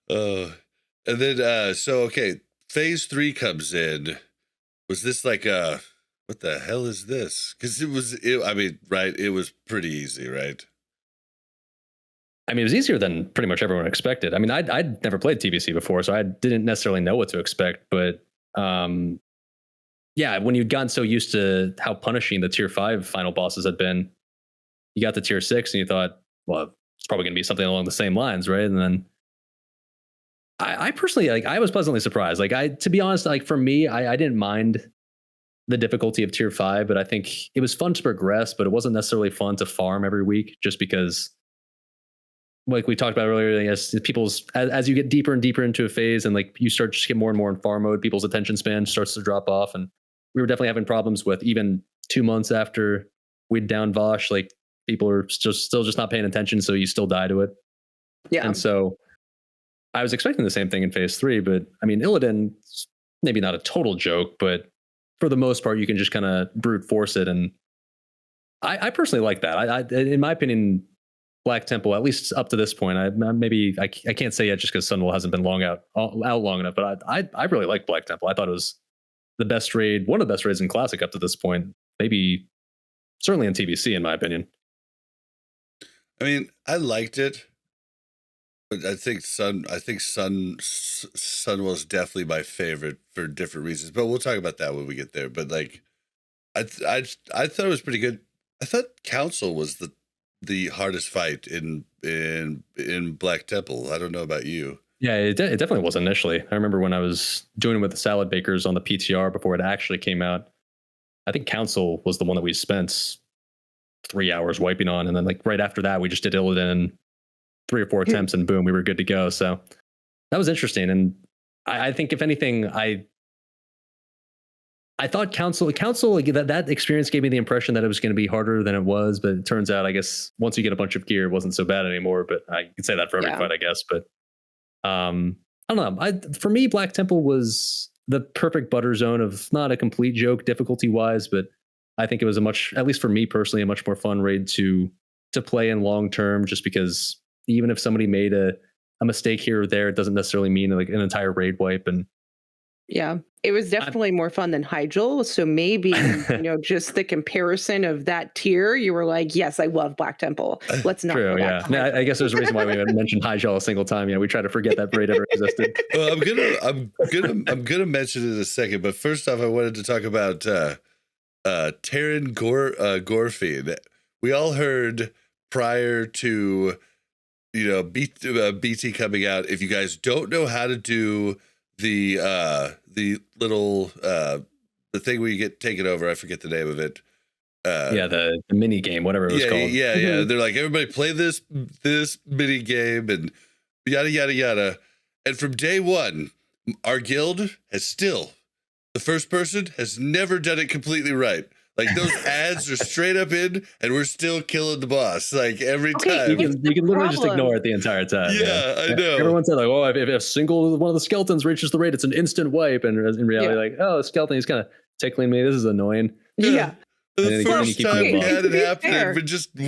Uh, and then okay, phase 3 comes in. Was this like what the hell is this? Because I mean, right? It was pretty easy, right? I mean, it was easier than pretty much everyone expected. I mean, I'd never played TBC before, so I didn't necessarily know what to expect. But yeah, when you'd gotten so used to how punishing the tier 5 final bosses had been, you got to tier 6 and you thought, well, it's probably going to be something along the same lines, right? And then I personally, like, I was pleasantly surprised. Like, to be honest, like for me, I didn't mind the difficulty of tier 5, but I think it was fun to progress, but it wasn't necessarily fun to farm every week just because, like we talked about earlier, I guess as you get deeper and deeper into a phase and like you start to get more and more in farm mode, people's attention span starts to drop off. And we were definitely having problems with, even 2 months after we'd down Vosh, like people are still just not paying attention. So you still die to it. Yeah. And so I was expecting the same thing in phase 3, but I mean, Illidan's maybe not a total joke, but for the most part, you can just kind of brute force it. And I personally like that. I in my opinion, Black Temple, at least up to this point, I can't say yet just because Sunwell hasn't been out long enough, but I really like Black Temple. I thought it was the best raid, one of the best raids in Classic up to this point. Maybe certainly in TBC, in my opinion. I mean, I liked it, but I think Sunwell's definitely my favorite for different reasons. But we'll talk about that when we get there. But like, I thought it was pretty good. I thought Council was the hardest fight in Black Temple. I don't know about you. Yeah, it definitely was initially. I remember when I was doing it with the Salad Bakers on the PTR before it actually came out. I think Council was the one that we spent 3 hours wiping on, and then like right after that, we just did Illidan 3 or 4 attempts, and boom, we were good to go. So that was interesting, and I think if anything, I thought Council like that experience gave me the impression that it was going to be harder than it was, but it turns out, I guess, once you get a bunch of gear, it wasn't so bad anymore. But I could say that for every fight, I guess. But I don't know. For me, Black Temple was the perfect butter zone of not a complete joke difficulty wise, but I think it was at least for me personally, a much more fun raid to play in long term, just because even if somebody made a mistake here or there, it doesn't necessarily mean like an entire raid wipe. And yeah, it was definitely more fun than Hyjal. So maybe, just the comparison of that tier, you were like, yes, I love Black Temple. Let's not. True, yeah. I guess there's a reason why we haven't mentioned Hyjal a single time. We try to forget that raid ever existed. Well, I'm gonna mention it in a second, but first off, I wanted to talk about Terran Gorfeed. We all heard prior to BT coming out, if you guys don't know how to do the little the thing where you get taken over, I forget the name of it. The mini game, whatever it was called. Yeah. They're like, everybody play this mini game and yada yada yada. And from day one, our guild the first person has never done it completely right. Like those ads are straight up in, and we're still killing the boss. Like every time, you can literally just ignore it the entire time. Yeah, I know. Everyone said like, "Oh, if a single one of the skeletons reaches the raid, it's an instant wipe." And in reality, like, "Oh, the skeleton is kind of tickling me. This is annoying." Yeah. The first time we had it happen, we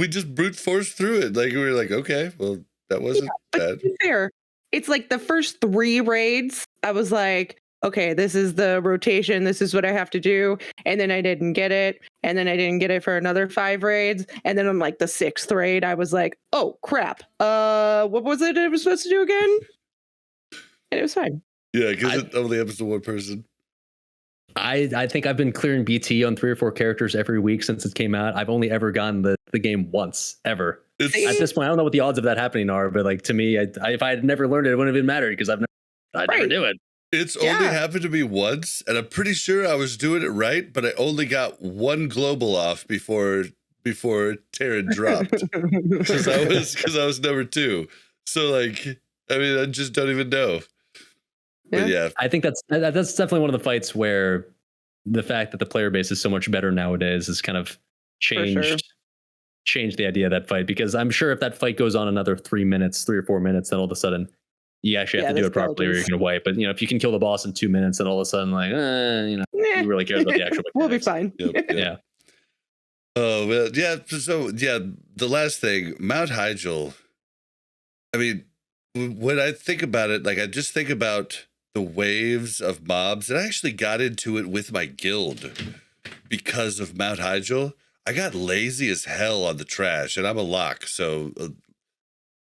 just brute forced through it. Like we were like, okay, well, that wasn't bad. To be fair, it's like the first 3 raids, I was like, okay, this is the rotation. This is what I have to do. And then I didn't get it. And then I didn't get it for another 5 raids. And then on like the 6th raid, I was like, oh, crap. What was it I was supposed to do again? And it was fine. Yeah, because it only happens to one person. I think I've been clearing BT on 3 or 4 characters every week since it came out. I've only ever gotten the game once, ever. At this point, I don't know what the odds of that happening are, but like to me, if I had never learned it, it wouldn't have even mattered because I never do it. It's only happened to me once, and I'm pretty sure I was doing it right, but I only got 1 global off before Terran dropped because I was number 2. So like, I mean, I just don't even know. But yeah, I think that's definitely one of the fights where the fact that the player base is so much better nowadays has kind of changed the idea of that fight, because I'm sure if that fight goes on another 3 or 4 minutes, then all of a sudden you actually have to do it properly or you're going to wipe. But if you can kill the boss in 2 minutes, then all of a sudden like, who really cares about the actual we'll be fine. Yep. Yeah. Oh, well, yeah. So yeah, the last thing, Mount Hyjal. I mean, when I think about it, like I just think about the waves of mobs, and I actually got into it with my guild because of Mount Hyjal. I got lazy as hell on the trash, and I'm a lock, so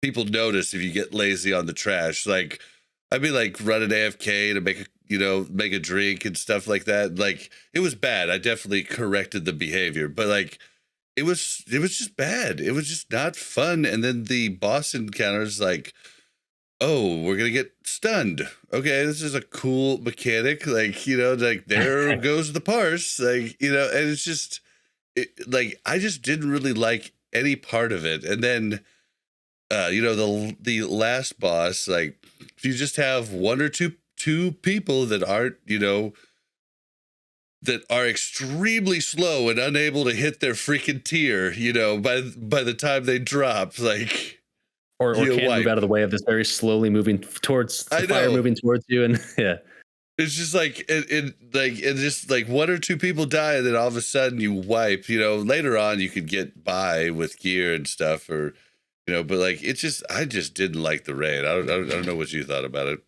people notice if you get lazy on the trash. Like I'd be like running AFK to make a drink and stuff like that. Like it was bad. I definitely corrected the behavior, but like it was just bad. It was just not fun. And then the boss encounters, like, oh, we're gonna get stunned. Okay, this is a cool mechanic. Like, like there goes the parse. Like, and it's just like I just didn't really like any part of it. And then the last boss, like if you just have one or two people that aren't, that are extremely slow and unable to hit their freaking tier, by the time they drop, like, or can't move out of the way of this very slowly moving towards the fire moving towards you, and yeah. It's just like it's just like one or two people die, and then all of a sudden you wipe. Later on you could get by with gear and stuff, or but like I just didn't like the raid. I don't know what you thought about it.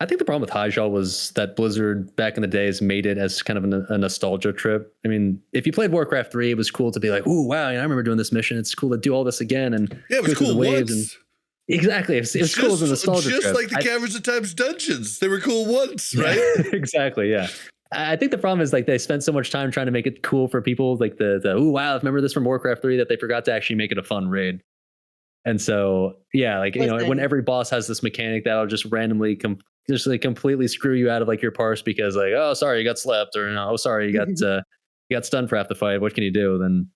I think the problem with Hyjal was that Blizzard back in the days made it as kind of a nostalgia trip. I mean, if you played Warcraft 3, it was cool to be like, "Ooh, wow! I remember doing this mission. It's cool to do all this again." And yeah, it was cool once. Exactly. It was cool as a nostalgia trip. Just like the Caverns of Time's dungeons. They were cool once, right? Yeah, exactly, yeah. I think the problem is like they spent so much time trying to make it cool for people, like the ooh, wow, remember this from Warcraft 3, that they forgot to actually make it a fun raid. And so, yeah, like, when every boss has this mechanic that'll just randomly completely screw you out of like your parse because like, oh, sorry, you got slept, or oh, sorry, you got stunned for half the fight. What can you do? Then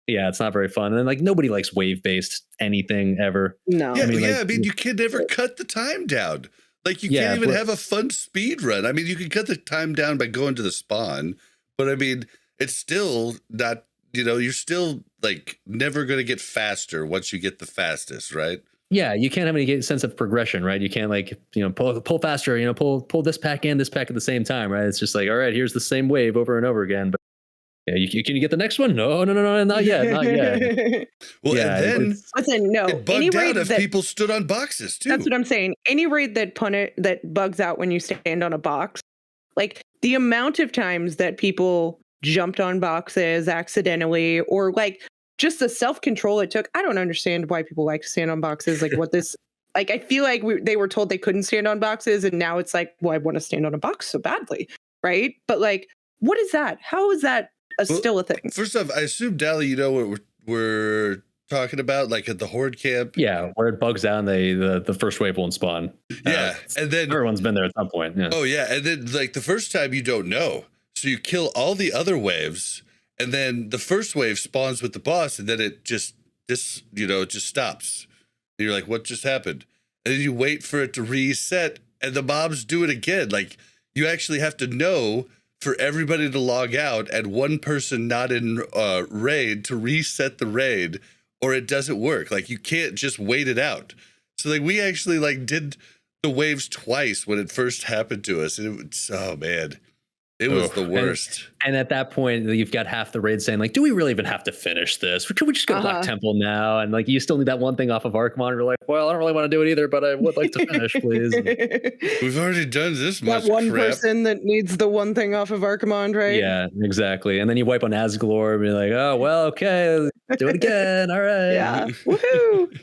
yeah, it's not very fun. And then like nobody likes wave-based anything ever. No. Yeah, I mean, you can never cut the time down. Like you can't even have a fun speed run. I mean, you can cut the time down by going to the spawn, but I mean, it's still not, you're still like never going to get faster once you get the fastest, right? Yeah, you can't have any sense of progression, right? You can't like, pull faster, pull this pack and this pack at the same time, right? It's just like, all right, here's the same wave over and over again, but yeah, can you get the next one? No, not yet. Well, yeah, and then listen, no. It bugged out if people stood on boxes too. That's what I'm saying. Any raid that bugs out when you stand on a box, like the amount of times that people jumped on boxes accidentally, or like just the self-control it took. I don't understand why people like to stand on boxes. Like what this, like I feel like they were told they couldn't stand on boxes, and now it's like, well, I want to stand on a box so badly, right? But like, what is that? How is that? Still a thing. First off, I assume Dali, you know what we're talking about, like at the Horde camp. Yeah, where it bugs out and the first wave won't spawn. Yeah, and then everyone's been there at some point. Yeah. Oh yeah, and then like the first time you don't know, so you kill all the other waves, and then the first wave spawns with the boss, and then it just stops. And you're like, what just happened? And then you wait for it to reset, and the mobs do it again. Like you actually have to know for everybody to log out and one person not in raid to reset the raid, or it doesn't work. Like you can't just wait it out. So like we actually like did the waves twice when it first happened to us, and it was, oh man, it was the worst. And at that point, you've got half the raid saying like, do we really even have to finish this? Could we just go to Black Temple now? And like, you still need that one thing off of Archmon. You're like, well, I don't really want to do it either, but I would like to finish, please. We've already done this much. That one crap. person that needs the one thing off of Archmon, right? Yeah, exactly. And then you wipe on Asgalore and be like, oh, well, okay, do it again. All right. Yeah. Woohoo.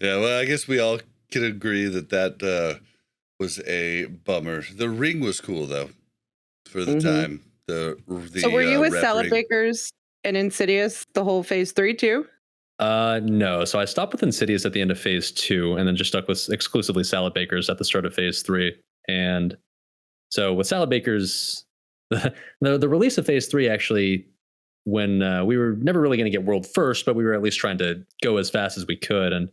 Yeah, well, I guess we all can agree that was a bummer. The ring was cool though. For the time, so were you with Salad-Bakers and Insidious the whole phase 3 too? No. So I stopped with Insidious at the end of phase 2, and then just stuck with exclusively Salad-Bakers at the start of phase 3. And so with Salad-Bakers, the release of phase 3 actually, when we were never really going to get world first, but we were at least trying to go as fast as we could, and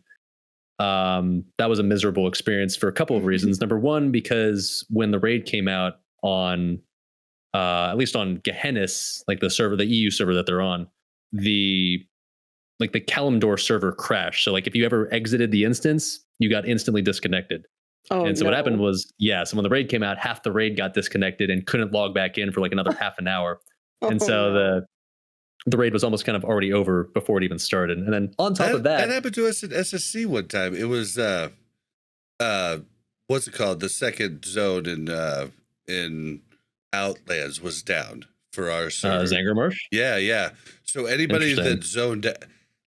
that was a miserable experience for a couple of reasons. Number one, because when the raid came out on at least on Gehennis, like the server, the EU server that they're on, the Kalimdor server crashed. So like if you ever exited the instance, you got instantly disconnected. And so what happened was, so when the raid came out, half the raid got disconnected and couldn't log back in for like another half an hour. And so the raid was almost kind of already over before it even started. And then on top of that happened to us at SSC one time. It was what's it called? The second zone in Outlands was down for our server. Zangermarsh? Yeah. So anybody that zoned,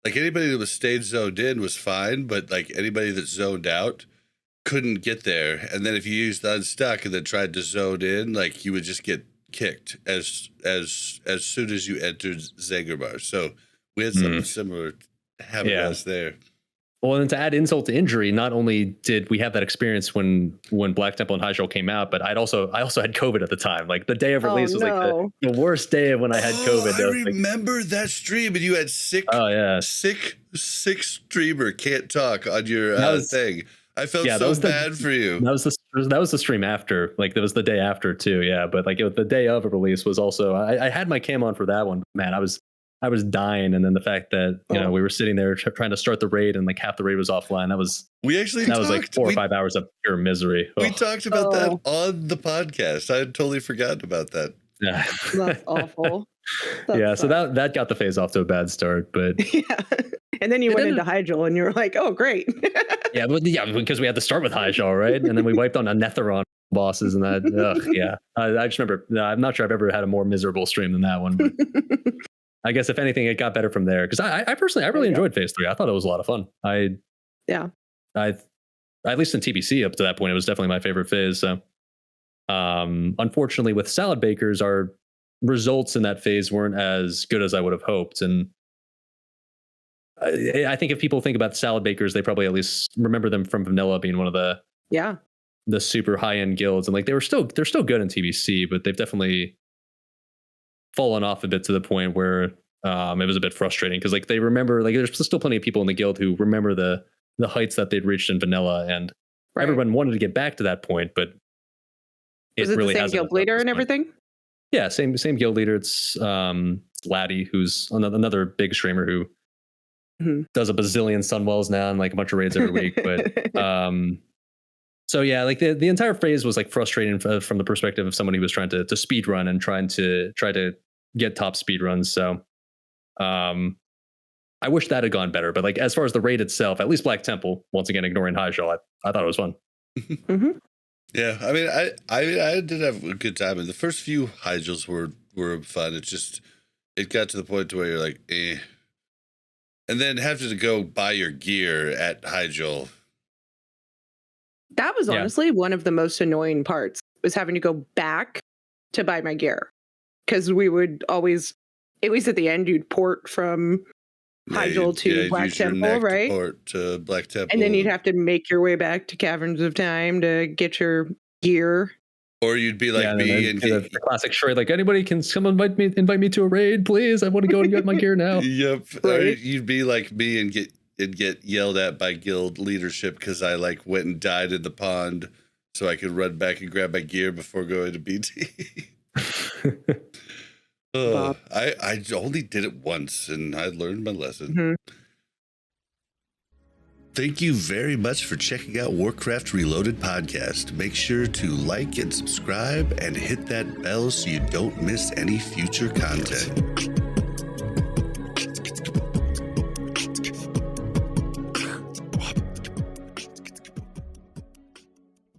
like anybody that was stayed zoned in was fine, but like anybody that zoned out couldn't get there. And then if you used unstuck and then tried to zone in, like you would just get kicked as soon as you entered Zangermarsh. So we had something similar happen to us there. Well, and to add insult to injury, not only did we have that experience when Black Temple and Hyjal came out, but I also had COVID at the time. Like the day of release was like the worst day of when I had COVID. I remember that stream, and you had sick streamer can't talk on your thing. I felt so bad for you. That was the stream after, like that was the day after too. Yeah, but like the day of a release was also. I had my cam on for that one. Man, I was dying, and then the fact that we were sitting there trying to start the raid, and like half the raid was offline. That was like 4 or 5 hours of pure misery. We talked about that on the podcast. I had totally forgotten about that. Yeah, that's awful. So that got the phase off to a bad start, but and then you went into Hyjal, and you were like, oh great. because we had to start with Hyjal, right? And then we wiped on a Netheron bosses, and that. I just remember. I'm not sure I've ever had a more miserable stream than that one. But I guess if anything, it got better from there, because I personally really enjoyed phase 3. I thought it was a lot of fun. I at least in TBC up to that point, it was definitely my favorite phase. So unfortunately, with Salad Bakers, our results in that phase weren't as good as I would have hoped. And I think if people think about Salad Bakers, they probably at least remember them from Vanilla being one of the super high end guilds, and like they're still good in TBC, but they've definitely fallen off a bit to the point where it was a bit frustrating, because like they remember, like there's still plenty of people in the guild who remember the heights that they'd reached in Vanilla, and everyone wanted to get back to that point, but it really hasn't. Same guild leader and everything? Yeah, same guild leader. It's Laddie, who's another big streamer who does a bazillion Sunwells now and like a bunch of raids every week. But so yeah, like the entire phase was like frustrating from the perspective of someone who was trying to speed run and try to get top speed runs. So I wish that had gone better. But like as far as the raid itself, at least Black Temple, once again ignoring Hyjal, I thought it was fun. Yeah, I mean, I did have a good time, and the first few Hyjals were fun. It got to the point to where you're like, eh. And then having to go buy your gear at Hyjal. That was honestly one of the most annoying parts, was having to go back to buy my gear. Because we would always, at least at the end, you'd port from Hyjal to Black Temple, right? Port to Black Temple. And then you'd have to make your way back to Caverns of Time to get your gear. Or you'd be like me and get the classic charade, like, anybody can someone invite me to a raid, please. I want to go and get my gear now. Yep. Right? Or you'd be like me and get yelled at by guild leadership because I like went and died in the pond so I could run back and grab my gear before going to BT. I only did it once and I learned my lesson. Thank you very much for checking out Warcraft Reloaded podcast. Make sure to like and subscribe and hit that bell so you don't miss any future content.